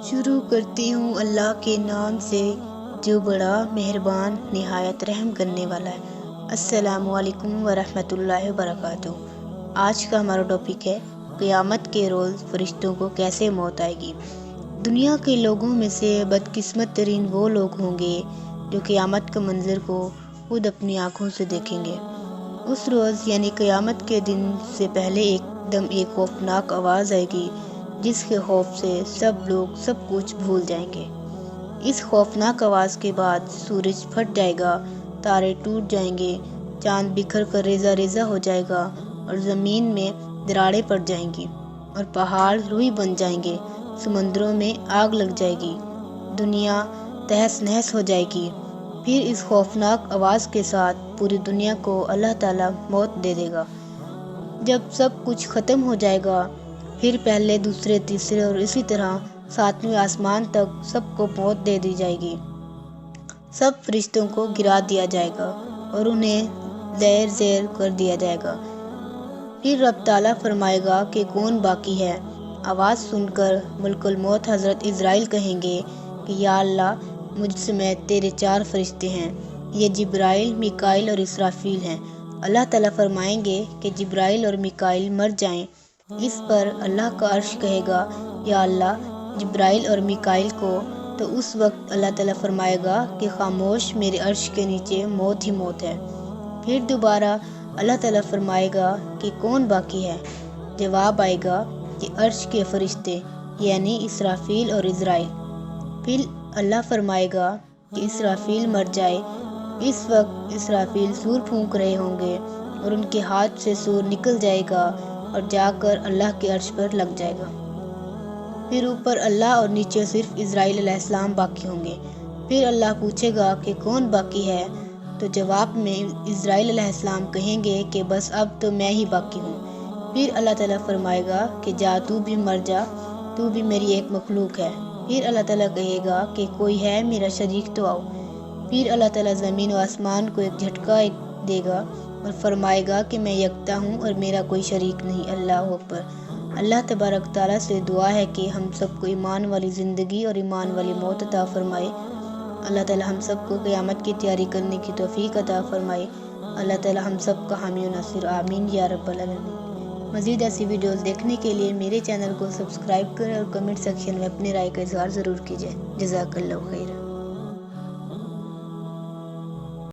شروع کرتی ہوں اللہ کے نام سے جو بڑا مہربان نہایت رحم کرنے والا ہے۔ السلام علیکم ورحمۃ اللہ وبرکاتہ۔ آج کا ہمارا ٹاپک ہے قیامت کے روز فرشتوں کو کیسے موت آئے گی۔ دنیا کے لوگوں میں سے بدقسمت ترین وہ لوگ ہوں گے جو قیامت کے منظر کو خود اپنی آنکھوں سے دیکھیں گے۔ اس روز یعنی قیامت کے دن سے پہلے ایک دم ایک خوفناک آواز آئے گی جس کے خوف سے سب لوگ سب کچھ بھول جائیں گے۔ اس خوفناک آواز کے بعد سورج پھٹ جائے گا، تارے ٹوٹ جائیں گے، چاند بکھر کر ریزہ ریزہ ہو جائے گا اور زمین میں دراڑیں پڑ جائیں گی اور پہاڑ روئی بن جائیں گے، سمندروں میں آگ لگ جائے گی، دنیا تہس نہس ہو جائے گی۔ پھر اس خوفناک آواز کے ساتھ پوری دنیا کو اللہ تعالیٰ موت دے دے گا۔ جب سب کچھ ختم ہو جائے گا پھر پہلے دوسرے تیسرے اور اسی طرح ساتویں آسمان تک سب کو موت دے دی جائے گی۔ سب فرشتوں کو گرا دیا جائے گا اور انہیں زیر زیر کر دیا جائے گا۔ پھر رب تعالیٰ فرمائے گا کہ کون باقی ہے۔ آواز سن کر ملک الموت حضرت عزرائیل کہیں گے کہ یا اللہ، مجھ سمیت تیرے 4 فرشتے ہیں، یہ جبرائیل، میکائیل اور اسرافیل ہیں۔ اللہ تعالیٰ فرمائیں گے کہ جبرائیل اور میکائیل مر جائیں۔ اس پر اللہ کا عرش کہے گا یا اللہ، جبرائیل اور میکائیل کو۔ تو اس وقت اللہ تعالیٰ فرمائے گا کہ خاموش، میرے عرش کے نیچے موت ہی موت ہے۔ پھر دوبارہ اللہ تعالیٰ فرمائے گا کہ کون باقی ہے۔ جواب آئے گا کہ عرش کے فرشتے یعنی اسرافیل اور عزرائیل۔ پھر اللہ فرمائے گا کہ اسرافیل مر جائے۔ اس وقت اسرافیل سور پھونک رہے ہوں گے اور ان کے ہاتھ سے سور نکل جائے گا اور جا کر اللہ کے عرش پر لگ جائے گا۔ پھر اوپر اللہ اور نیچے صرف عزرائیل علیہ السلام باقی ہوں گے۔ پھر اللہ پوچھے گا کہ کون باقی ہے، تو جواب میں عزرائیل علیہ السلام کہیں گے کہ بس اب تو میں ہی باقی ہوں۔ پھر اللہ تعالیٰ فرمائے گا کہ جا، تو بھی مر جا، تو بھی میری ایک مخلوق ہے۔ پھر اللہ تعالیٰ کہے گا کہ کوئی ہے میرا شریک تو آؤ۔ پھر اللہ تعالیٰ زمین و آسمان کو ایک جھٹکا دے گا اور فرمائے گا کہ میں یکتا ہوں اور میرا کوئی شریک نہیں۔ اللہ اکبر۔ اللہ تبارک تعالیٰ سے دعا ہے کہ ہم سب کو ایمان والی زندگی اور ایمان والی موت عطا فرمائے۔ اللہ تعالیٰ ہم سب کو قیامت کی تیاری کرنے کی توفیق عطا فرمائے۔ اللہ تعالیٰ ہم سب کا حامی و ناصر، آمین یا رب العالمین۔ مزید ایسی ویڈیوز دیکھنے کے لیے میرے چینل کو سبسکرائب کریں اور کمنٹ سیکشن میں اپنی رائے کا اظہار ضرور کیجیے۔ جزاک اللہ خیر۔